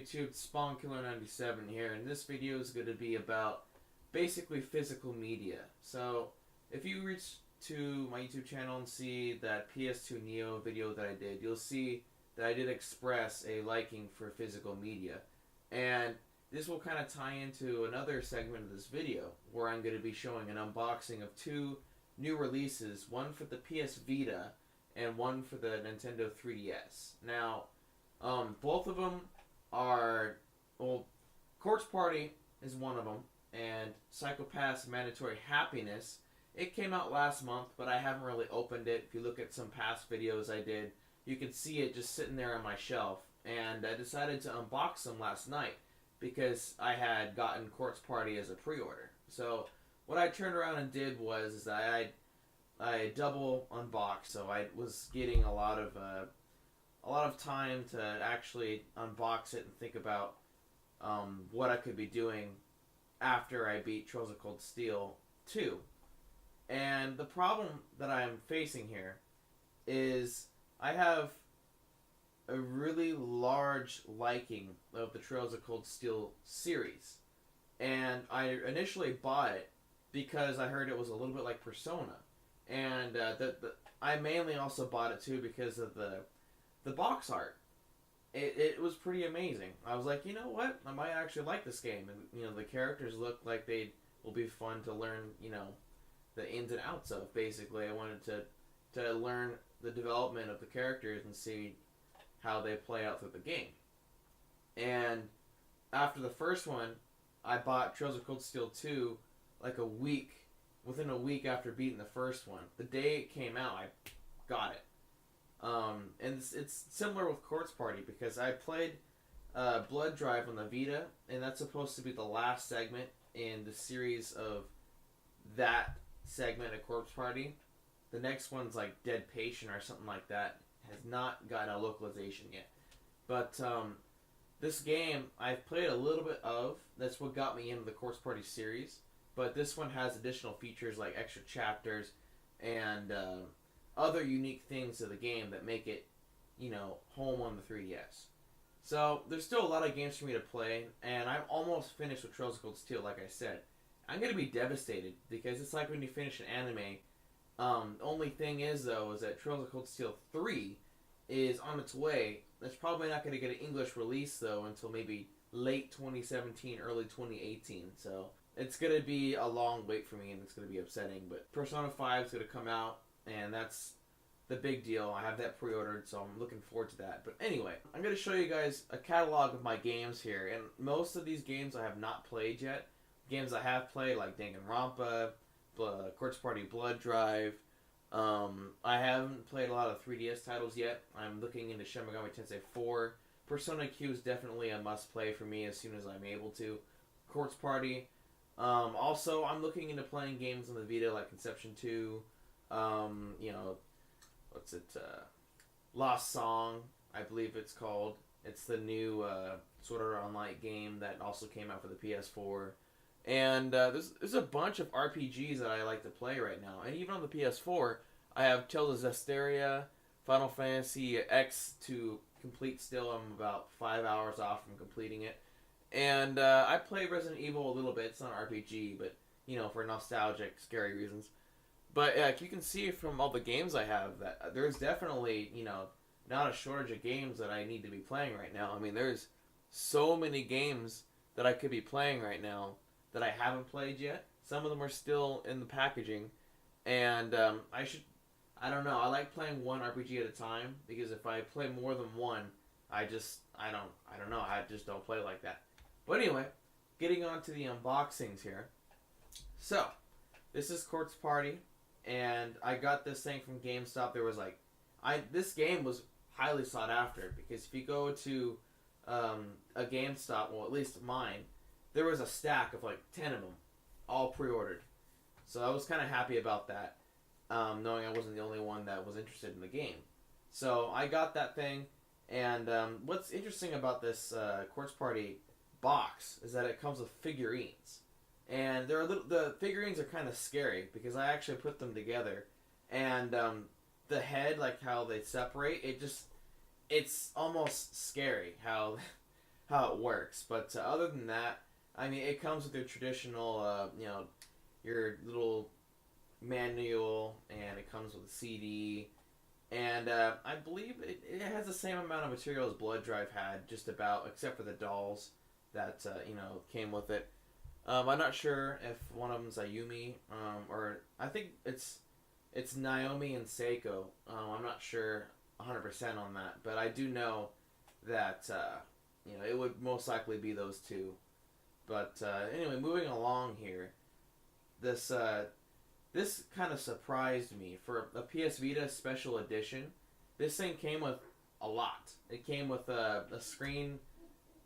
YouTube? It's SpawnKiller97 here, and this video is going to be about basically physical media. So, if you reach to my YouTube channel and see that PS2 Neo video that I did, you'll see that I did express a liking for physical media. And this will kind of tie into another segment of this video, where I'm going to be showing an unboxing of two new releases, one for the PS Vita and one for the Nintendo 3DS. Now, both of them are, well, Corpse Party is one of them, and Psychopass Mandatory Happiness. It came out last month, but I haven't really opened it. If you look at some past videos I did, you can see it just sitting there on my shelf. And I decided to unbox them last night because I had gotten Corpse Party as a pre-order. So what I turned around and did was I double unboxed, so I was getting a lot of time to actually unbox it and think about what I could be doing after I beat Trails of Cold Steel 2. And the problem that I'm facing here is I have a really large liking of the Trails of Cold Steel series. And I initially bought it because I heard it was a little bit like Persona. And I mainly also bought it too because of the box art. It was pretty amazing. I was like, you know what? I might actually like this game. And, the characters look like they will be fun to learn, the ins and outs of, basically. I wanted to learn the development of the characters and see how they play out through the game. And after the first one, I bought Trails of Cold Steel 2 within a week after beating the first one. The day it came out, I got it. And it's similar with Corpse Party because I played Blood Drive on the Vita, and that's supposed to be the last segment in the series of that segment of Corpse Party. The next one's like Dead Patient or something like that. Has not gotten a localization yet. But this game, I've played a little bit of. That's what got me into the Corpse Party series. But this one has additional features like extra chapters and other unique things to the game that make it, home on the 3DS. So there's still a lot of games for me to play, and I'm almost finished with Trails of Cold Steel, like I said. I'm going to be devastated because it's like when you finish an anime. Only thing is, though, is that Trails of Cold Steel 3 is on its way. It's probably not going to get an English release, though, until maybe late 2017, early 2018. So it's going to be a long wait for me, and it's going to be upsetting. But Persona 5 is going to come out, and that's the big deal. I have that pre-ordered, so I'm looking forward to that. But anyway, I'm going to show you guys a catalog of my games here. And most of these games I have not played yet. Games I have played, like Danganronpa, Corpse Party Blood Drive. I haven't played a lot of 3DS titles yet. I'm looking into Shin Megami Tensei 4. Persona Q is definitely a must-play for me as soon as I'm able to. Corpse Party. Also, I'm looking into playing games on the Vita like Conception 2. Lost Song, I believe it's called. It's the new Sword Art Online game that also came out for the PS4. And there's a bunch of RPGs that I like to play right now. And even on the PS4, I have Tales of Zestiria, Final Fantasy X to complete still. I'm about 5 hours off from completing it. And I play Resident Evil a little bit. It's not an RPG, but, for nostalgic, scary reasons. But you can see from all the games I have that there's definitely, not a shortage of games that I need to be playing right now. I mean, there's so many games that I could be playing right now that I haven't played yet. Some of them are still in the packaging. And I don't know, I like playing one RPG at a time, because if I play more than one, I don't know, I just don't play like that. But anyway, getting on to the unboxings here. So, this is Corpse Party, and I got this thing from GameStop. There was this game was highly sought after, because if you go to a GameStop, well, at least mine, there was a stack of 10 of them, all pre-ordered. So I was kind of happy about that, knowing I wasn't the only one that was interested in the game. So I got that thing, and what's interesting about this Corpse Party box is that it comes with figurines. And the figurines are kind of scary, because I actually put them together, and the head, like how they separate, it's almost scary how how it works. But other than that, I mean, it comes with your traditional, your little manual, and it comes with a CD. And I believe it has the same amount of material as Blood Drive had, just about, except for the dolls that came with it. I'm not sure if one of them's Ayumi, or I think it's Naomi and Seiko. I'm not sure 100% on that, but I do know that it would most likely be those two. But anyway, moving along here, this this kind of surprised me. For a PS Vita Special Edition, this thing came with a lot. It came with a screen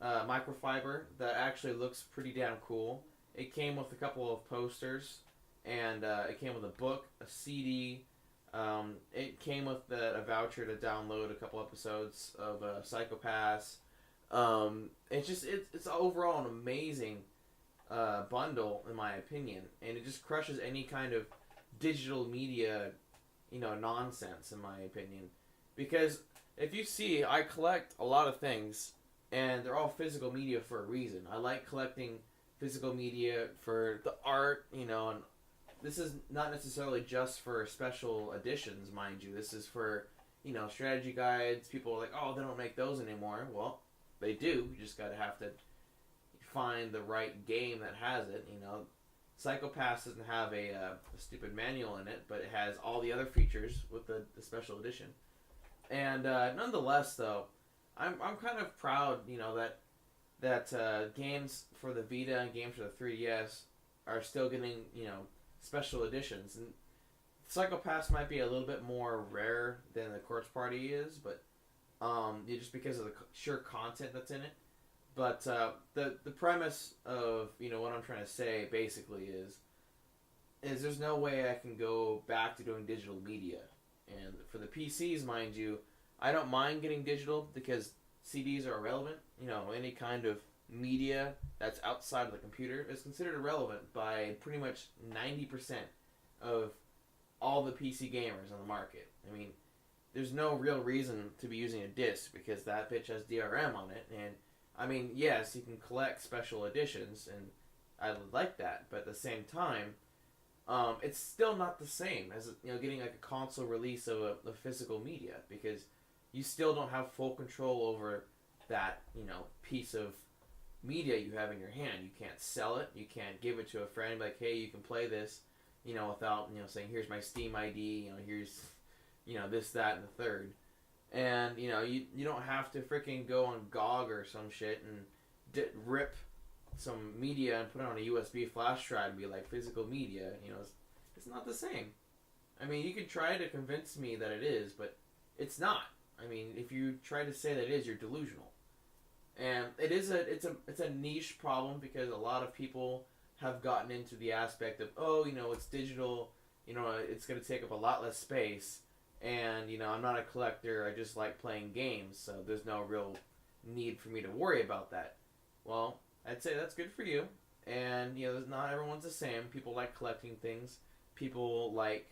microfiber that actually looks pretty damn cool. It came with a couple of posters, and it came with a book, a CD. It came with a voucher to download a couple episodes of Psychopass. It's overall an amazing bundle, in my opinion, and it just crushes any kind of digital media, nonsense, in my opinion. Because if you see, I collect a lot of things, and they're all physical media for a reason. I like collecting physical media for the art, and this is not necessarily just for special editions, mind you. This is for, strategy guides. People are like, oh, they don't make those anymore. Well, they do. You just have to find the right game that has it. Psychopass doesn't have a stupid manual in it, but it has all the other features with the special edition. And nonetheless, though, I'm kind of proud, that games for the Vita and games for the 3DS are still getting, special editions. And Psychopass might be a little bit more rare than the Corpse Party is, but just because of the sheer content that's in it. But the premise of what I'm trying to say basically is there's no way I can go back to doing digital media. And for the PCs, mind you, I don't mind getting digital because CDs are irrelevant. Any kind of media that's outside of the computer is considered irrelevant by pretty much 90% of all the PC gamers on the market. I mean, there's no real reason to be using a disc because that bitch has DRM on it. And I mean, yes, you can collect special editions, and I would like that, but at the same time, it's still not the same as getting like a console release of a physical media, because you still don't have full control over that piece of media you have in your hand. You can't sell it. You can't give it to a friend like, hey, you can play this, without saying, here's my Steam ID. Here's this, that, and the third. And you don't have to freaking go on GOG or some shit and rip some media and put it on a USB flash drive and be like physical media. It's not the same. I mean, you could try to convince me that it is, but it's not. I mean, if you try to say that it is, you're delusional. And it's a niche problem because a lot of people have gotten into the aspect of, it's digital, it's going to take up a lot less space. And, I'm not a collector, I just like playing games, so there's no real need for me to worry about that. Well, I'd say that's good for you. And, not everyone's the same. People like collecting things. People like,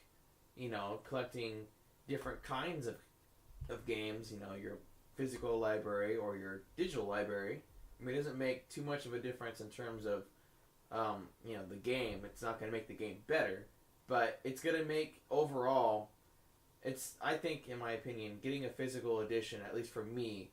collecting different kinds of games, your physical library or your digital library. I mean, it doesn't make too much of a difference in terms of, the game. It's not going to make the game better, but it's going to make overall... I think, in my opinion, getting a physical edition, at least for me,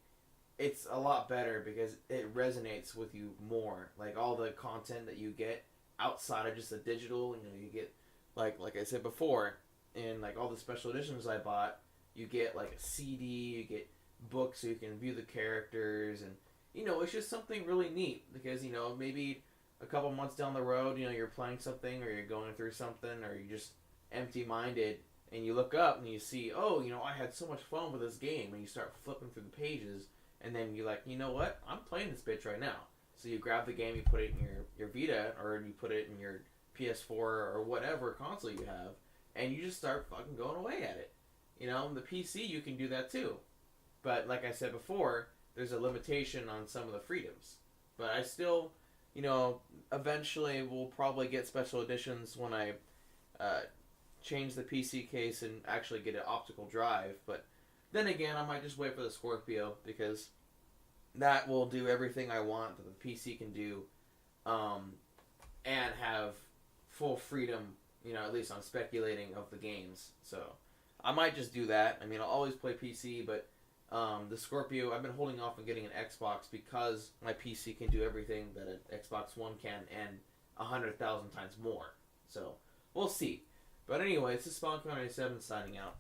it's a lot better because it resonates with you more. Like, all the content that you get outside of just the digital, you get, like I said before, in, like, all the special editions I bought, you get, like, a CD, you get books so you can view the characters, and, it's just something really neat because, maybe a couple months down the road, you're playing something or you're going through something or you're just empty-minded, and you look up and you see, I had so much fun with this game, and you start flipping through the pages, and then you're like, you know what? I'm playing this bitch right now. So you grab the game, you put it in your Vita, or you put it in your PS4 or whatever console you have, and you just start fucking going away at it. On the PC, you can do that too. But like I said before, there's a limitation on some of the freedoms. But I still, eventually will probably get special editions when I change the PC case and actually get an optical drive. But then again, I might just wait for the Scorpio because that will do everything I want that the PC can do, and have full freedom, at least on speculating of the games. So I might just do that. I mean, I'll always play PC, but the Scorpio, I've been holding off on getting an Xbox because my PC can do everything that an Xbox One can and 100,000 times more. So we'll see. But anyway, this is Spawn97 signing out.